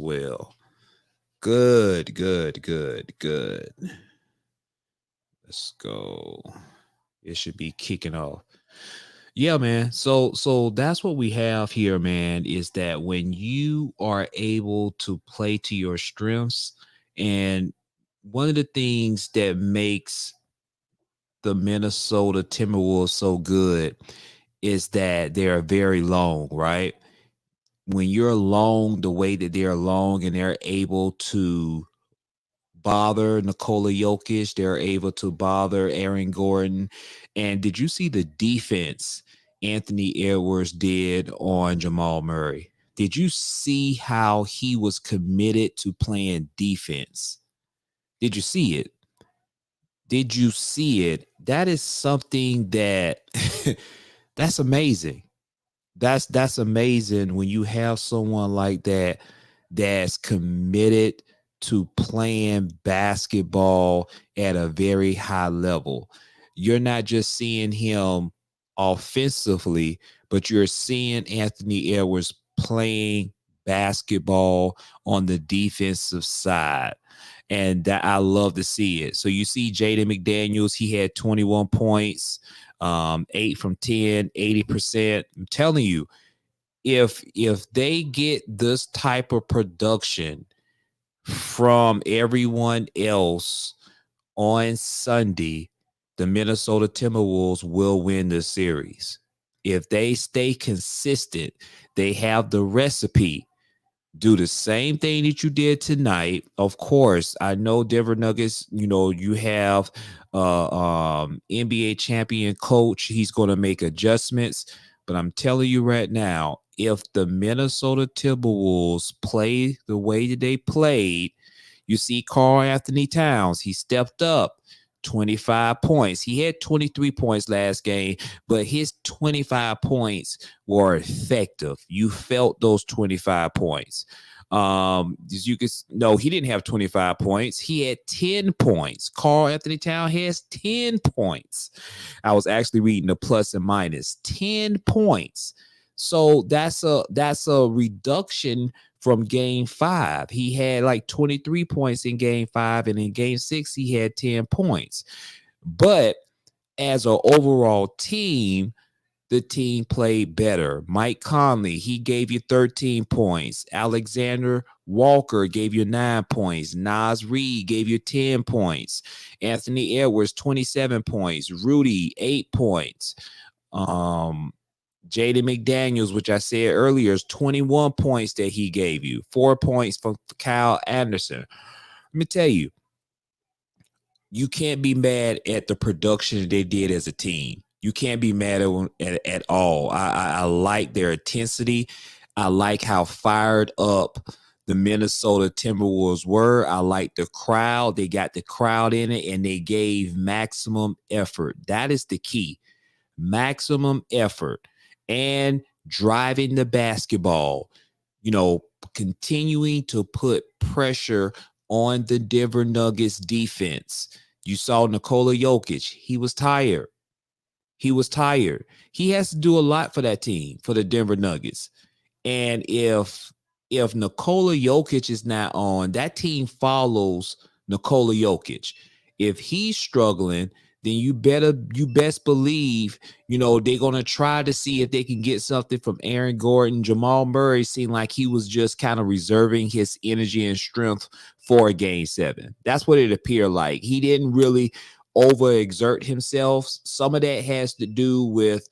well. Good, good, good, good. Let's go. It should be kicking off. Yeah, man. So that's what we have here, man, is that when you are able to play to your strengths, and one of the things that makes the Minnesota Timberwolves so good is that they're very long, right? When you're long the way that they're long and they're able to bother Nikola Jokic, they're able to bother Aaron Gordon. And did you see the defense Anthony Edwards did on Jamal Murray? Did you see how he was committed to playing defense? Did you see it? Did you see it? That is something that that's amazing. That's amazing when you have someone like that that's committed to playing basketball at a very high level. You're not just seeing him offensively, but you're seeing Anthony Edwards playing basketball on the defensive side. And that I love to see it. So you see Jaden McDaniels, he had 21 points, 8 from 10, 80%. I'm telling you, if they get this type of production from everyone else on Sunday, the Minnesota Timberwolves will win the series. If they stay consistent, they have the recipe. Do the same thing that you did tonight. Of course, I know Denver Nuggets, you have NBA champion coach. He's going to make adjustments. But I'm telling you right now, if the Minnesota Timberwolves play the way that they played, you see Karl Anthony Towns, he stepped up. 25 points. He had 23 points last game, but his 25 points were effective. You felt those 25 points. As you can no, he didn't have 25 points. He had 10 points. Karl Anthony Towns has 10 points. I was actually reading the plus and minus. 10 points. So that's a reduction from game 5. He had like 23 points in game 5, and in game 6 he had 10 points. But as an overall team, the team played better. Mike Conley, he gave you 13 points. Alexander Walker gave you 9 points. Naz Reid gave you 10 points. Anthony Edwards, 27 points. Rudy, 8 points. Jaden McDaniels, which I said earlier, is 21 points that he gave you. 4 points from Kyle Anderson. Let me tell you, you can't be mad at the production they did as a team. You can't be mad at all. I like their intensity. I like how fired up the Minnesota Timberwolves were. I like the crowd. They got the crowd in it, and they gave maximum effort. That is the key. Maximum effort. And driving the basketball, continuing to put pressure on the Denver Nuggets defense. You saw Nikola Jokic. He was tired. He has to do a lot for that team, for the Denver Nuggets. And if Nikola Jokic is not on, that team follows Nikola Jokic. If he's struggling, then you best believe, they're going to try to see if they can get something from Aaron Gordon. Jamal Murray seemed like he was just kind of reserving his energy and strength for game 7. That's what it appeared like. He didn't really overexert himself. Some of that has to do with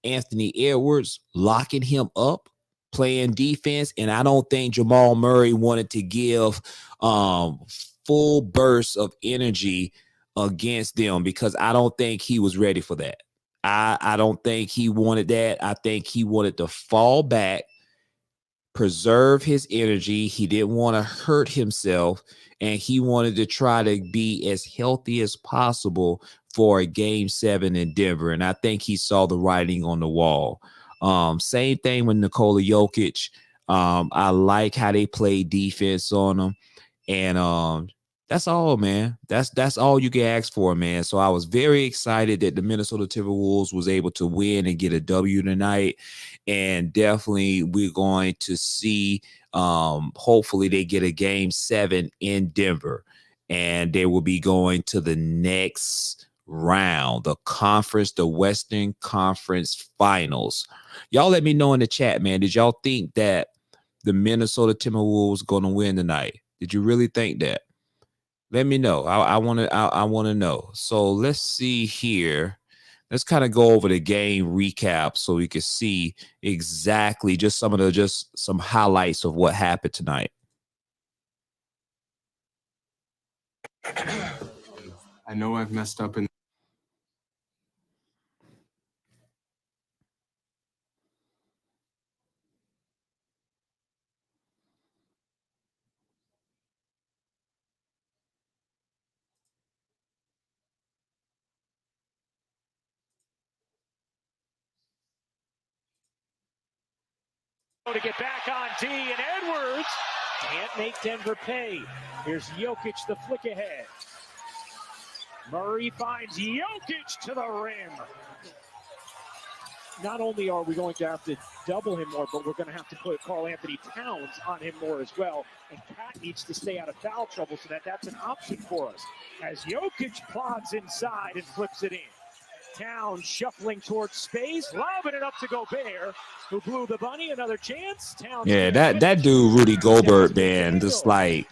Anthony Edwards locking him up, playing defense. And I don't think Jamal Murray wanted to give full bursts of energy against them, because I don't think he was ready for that. I don't think he wanted that. I think he wanted to fall back, preserve his energy. He didn't want to hurt himself, and he wanted to try to be as healthy as possible for a game 7 in Denver. And I think he saw the writing on the wall. Same thing with Nikola Jokic. I like how they play defense on him. And that's all, man. That's all you can ask for, man. So I was very excited that the Minnesota Timberwolves was able to win and get a W tonight. And definitely we're going to see Hopefully they get a game 7 in Denver, and they will be going to the next round, the Western Conference Finals. Y'all let me know in the chat, man. Did y'all think that the Minnesota Timberwolves going to win tonight? Did you really think that? Let me know. I want to. I want to know. So let's see here. Let's kind of go over the game recap so we can see exactly just some highlights of what happened tonight. I know I've messed up in. To get back on D, and Edwards can't make Denver pay. Here's Jokic, the flick ahead. Murray finds Jokic to the rim. Not only are we going to have to double him more, but we're going to have to put Karl Anthony Towns on him more as well. And Cat needs to stay out of foul trouble so that's an option for us. As Jokic plods inside and flips it in. Towns shuffling towards space, lobbing it up to Gobert, who blew the bunny. Another chance. Towns. Yeah, that dude Rudy Gobert, man, just like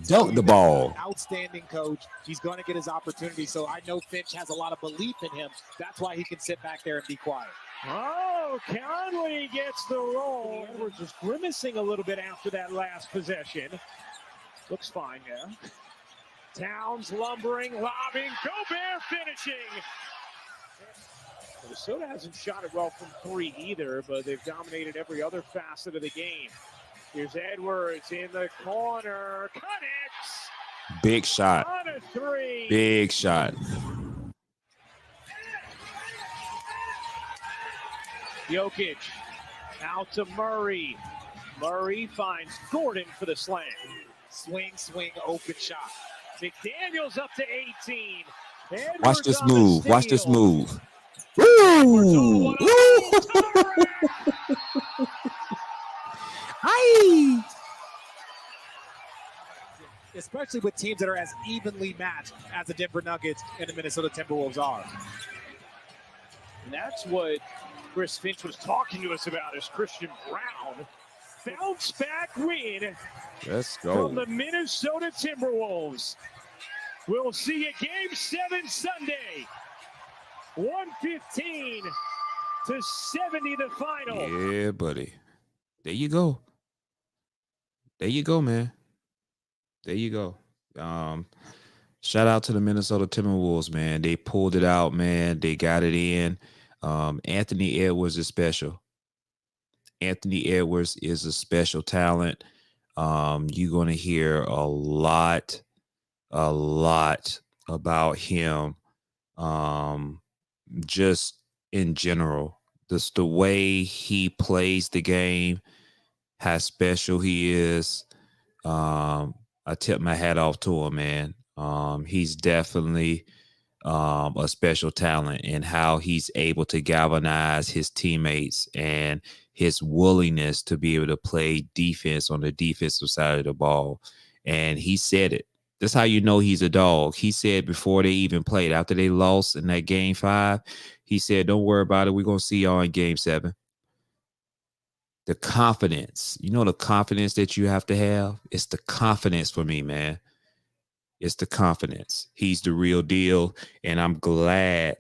dunk the ball. Outstanding coach. He's going to get his opportunity. So I know Finch has a lot of belief in him. That's why he can sit back there and be quiet. Oh, Conley gets the roll. Edwards was grimacing a little bit after that last possession. Looks fine now. Towns lumbering, lobbing, Gobert finishing. Minnesota hasn't shot it well from 3 either, but they've dominated every other facet of the game. Here's Edwards in the corner, connects. Big shot. On a 3. Big shot. Jokic out to Murray. Murray finds Gordon for the slam. Swing, open shot. McDaniels up to 18. Edwards Watch this move. Watch this move. Woo! Hi. Especially with teams that are as evenly matched as the Denver Nuggets and the Minnesota Timberwolves are. And that's what Chris Finch was talking to us about, is Christian Brown. Bounce back win. Let's go. From the Minnesota Timberwolves. We'll see you game 7 Sunday. 115 to 70 the final. Yeah, buddy. There you go. There you go, man. There you go. Shout out to the Minnesota Timberwolves, man. They pulled it out, man. They got it in. Anthony Edwards is special. Anthony Edwards is a special talent. You're going to hear a lot about him. Just in general, just the way he plays the game, how special he is. I tip my hat off to him, man. He's definitely a special talent, and how he's able to galvanize his teammates and his willingness to be able to play defense on the defensive side of the ball. And he said it. That's how you know he's a dog. He said before they even played, after they lost in that game 5, he said, "Don't worry about it. We're going to see y'all in game 7. The confidence, the confidence that you have to have. It's the confidence for me, man. It's the confidence. He's the real deal. And I'm glad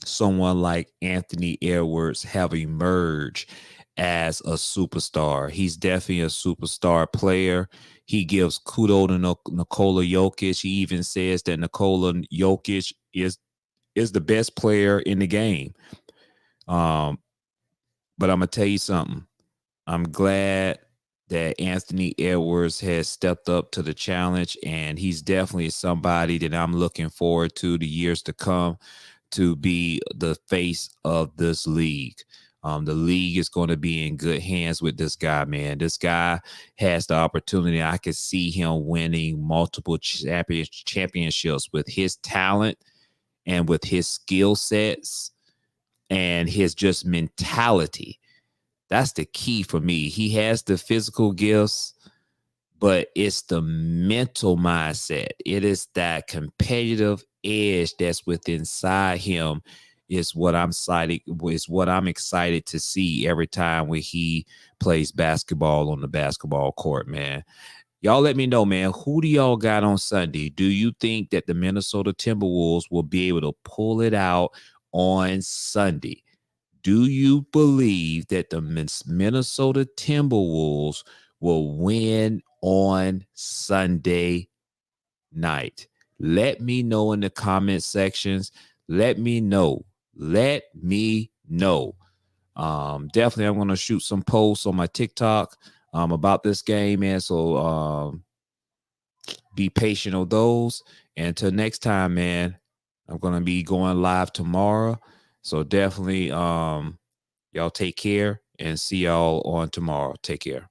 someone like Anthony Edwards have emerged as a superstar. He's definitely a superstar player. He gives kudos to Nikola Jokic. He even says that Nikola Jokic is the best player in the game. But I'm going to tell you something. I'm glad that Anthony Edwards has stepped up to the challenge, and he's definitely somebody that I'm looking forward to the years to come to be the face of this league. The league is going to be in good hands with this guy, man. This guy has the opportunity. I could see him winning multiple championships with his talent and with his skill sets and his just mentality. That's the key for me. He has the physical gifts, but it's the mental mindset. It is that competitive edge that's within inside him is what I'm excited to see every time when he plays basketball on the basketball court, man. Y'all let me know, man. Who do y'all got on Sunday? Do you think that the Minnesota Timberwolves will be able to pull it out on Sunday? Do you believe that the Minnesota Timberwolves will win on Sunday night? Let me know in the comment sections. Let me know. Let me know. Definitely, I'm going to shoot some posts on my TikTok about this game, man. So be patient on those. And until next time, man, I'm going to be going live tomorrow. So definitely, y'all take care and see y'all on tomorrow. Take care.